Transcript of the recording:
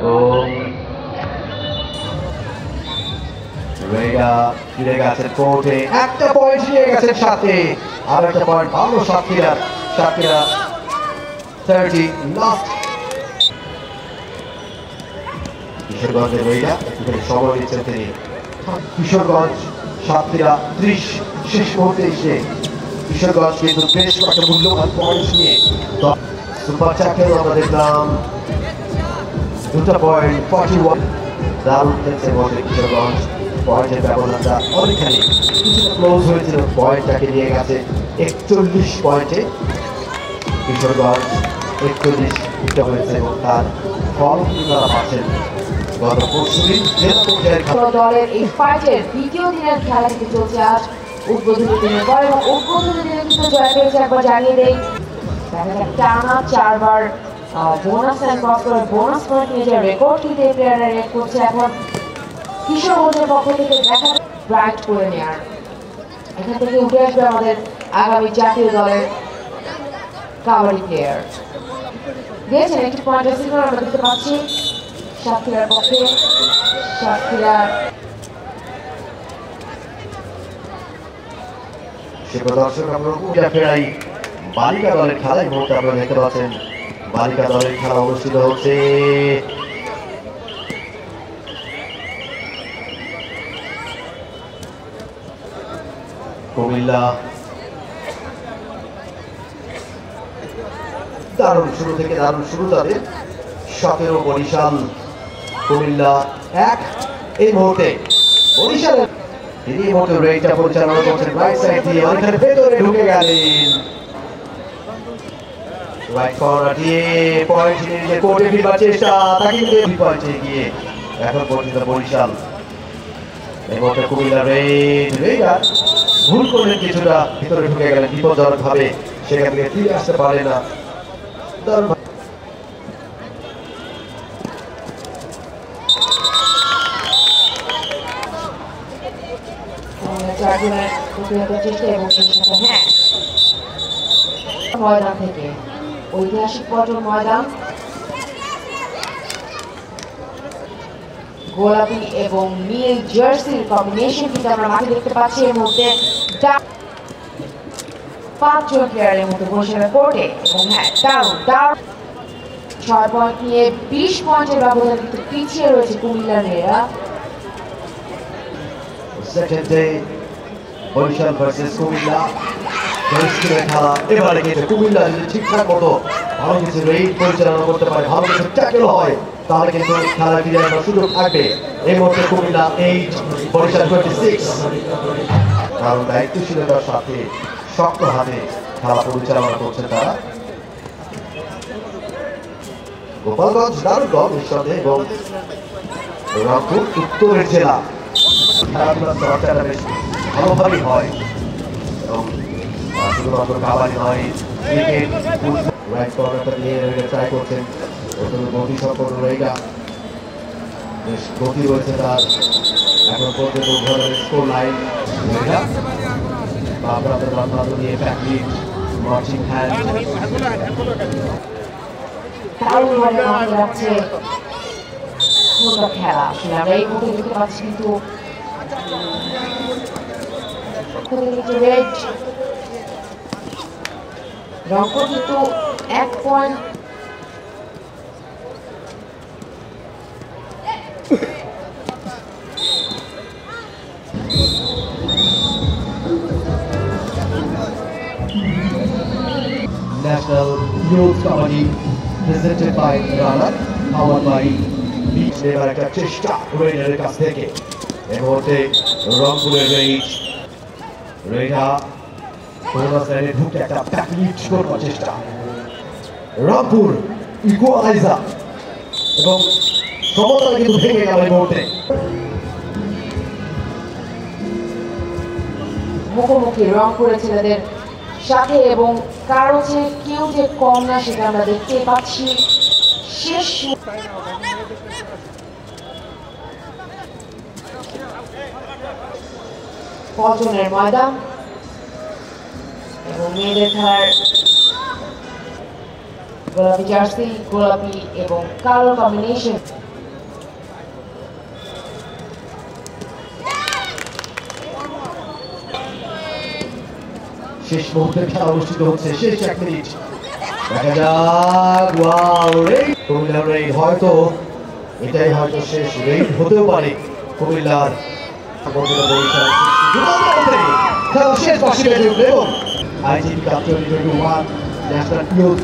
এবং রেগা ফিরে গেছেন কোর্টে, একটা পয়েন্ট নিয়ে গেছেন সাথে, আর একটা পয়েন্ট ভালো সাতক্ষীরা 30 লাস্ট। কিশোরগঞ্জের রেগা একটুখানি সময় দিচ্ছেন তিনি। কিশোরগঞ্জ সাতক্ষীরা 30 শেষ মুহূর্তে এসে কিশোরগঞ্জ কিন্তু বেশ কয়েকটা মূল্যবান পয়েন্ট নিয়ে সুপার চারটেও আমরা দেখলাম দুটো পয়েন্ট 41। দারুণ খেলছে বলতে কিশোরগঞ্জ, পয়েন্টের ব্যবধানটা অনেকখানি কিছুটা ক্লোজ হয়েছিল, পয়েন্টটাকে নিয়ে গেছে 41 পয়েন্টে কিশোরগঞ্জ। 41 হয়েছে এবং তার ফল তারা পাচ্ছেন গত পরশুদিন দলের এই ফাইটের দ্বিতীয় দিনের খেলা থেকে চলছে আজ উদ্বোধনী দিনের পর, এবং উদ্বোধনী দিনে কিন্তু জয় পেয়েছে একবার জানিয়ে দেয় দেখা যাক টানা 4 বার বোনাস লাইন ক্রস করে বোনাস পয়েন্ট নিয়ে যে রেকর্ড কিন্তু এই প্লেয়াররা রেড করছে। এখন কিশোরগঞ্জের পক্ষ থেকে দেখা ব্রাইট করে নেওয়ার, এখান থেকে উঠে আসবে আমাদের আগামী জাতীয় দলের কাবাডি প্লেয়ার। দিয়েছেন একটি পয়েন্ট সিগন্যাল আমরা দেখতে পাচ্ছি সাতক্ষীরার পক্ষে। সাতক্ষীরা দর্শক আমরা ফেরাই বালিকা দলের খেলা, এই মুহূর্তে আপনারা দেখতে পাচ্ছেন বালিকা দলের খেলা অনুষ্ঠিত হচ্ছে। কুমিল্লা দারুণ শুরু থেকে দারুণ শুরু তাদের, 17 বরিশাল কুমিল্লা 1। এই মুহূর্তে বরিশালের তিনি এই মুহূর্তে রেটটা পরিচালনা করছেন রাইট সাইড দিয়ে, অনেকখানি ভেতরে ঢুকে গেলেন রাইট কর্নার দিয়ে পয়েন্ট নিয়ে কোর্টে ফিরবার চেষ্টা, তাকে পয়েন্টে গিয়ে এখন পর্যন্ত বরিশাল। এই মুহূর্তে কুমিল্লা রেগা ভুল করলেন, কিছুটা ভিতরে ঢুকে গেলেন বিপজ্জনক ভাবে, সেখান থেকে ফিরে আসতে পারে না। ময়দান থেকে ঐতিহাসিক পটল ময়দান, গোলাপি এবং নীল জার্সির কম্বিনেশন কিন্তু আমরা মাঠে দেখতে পাচ্ছি। এর মধ্যে 5 জন প্লেয়ারের মধ্যে বসে কোর্টে, এবং হ্যাঁ দারুণ 6 পয়েন্ট নিয়ে 20 পয়েন্টের ব্যবধান কিন্তু পিছিয়ে রয়েছে কুমিল্লা মেয়েরা। Second day Barishal versus Comilla খেলা, এবারে কিন্তু কুমিল্লা যদি ঠিকঠাক মতো ভালো কিছু রেড পরিচালনা করতে পারে, ভালো কিছু ট্যাকেল হয়, তাহলে কিন্তু খেলা ফিরে আসার সুযোগ থাকবে। এই মুহূর্তে কুমিল্লা 8 বরিশাল 26, কারণ দায়িত্বশীলতার সাথে শক্ত হাতে খেলা পরিচালনা করছে তারা। গোপালগঞ্জ দারুণ দল নিঃসন্দেহে, এবং রংপুর উত্তরের জেলা, খেলাধুলার চর্চাটা বেশ ভালোভাবেই হয়, এবং শুধুমাত্র কাবাডি নয়, ক্রিকেট, রাইট কর্নারটা নিয়ে ট্রাই করছেন গতি সম্পন্ন রেগা, বেশ গতি রয়েছে তার এখন পর্যন্ত উদ্বোধনের স্কোর লাইন। রেগা আপনাদের নিয়ে প্যাকলিট মার্চিং হ্যান্ড খেলা আসলে আমরা এই মুহূর্তে দেখতে পাচ্ছি, কিন্তু রংপুর কিন্তু 1 point National Youth Kabaddi presented by Rana, powered by Beach Lever, একটা চেষ্টা রেডারের কাছ থেকে। এই মুহূর্তে রংপুরের রেডা বোনাস লাইনে ঢুকে একটা প্যাকলিট করবার চেষ্টা, রংপুর ইকুয়ালাইজার, এবং সমতা কিন্তু ভেঙে গেল এই মুহূর্তে। মুখোমুখি রংপুরের ছেলেদের সাথে, এবং কারো যে কেউ যে কম না সেটা আমরা দেখতে পাচ্ছি। শেষ পজনের ময়দান এবং মেয়েদের খেলার গোলাপি জার্সি, গোলাপি এবং কালো কম্বিনেশন। শেষ মুহূর্তের খেলা অনুষ্ঠিত হচ্ছে, শেষ 1 মিনিট। দেখা যাক, ওয়াও রেড, কুমিল্লার রেড, হয়তো এটাই হয়তো শেষ রেড হতেও পারে কুমিল্লার। খেলা শেষ 82 এবং IGP কাপ 2021 ন্যাশনাল ইউথ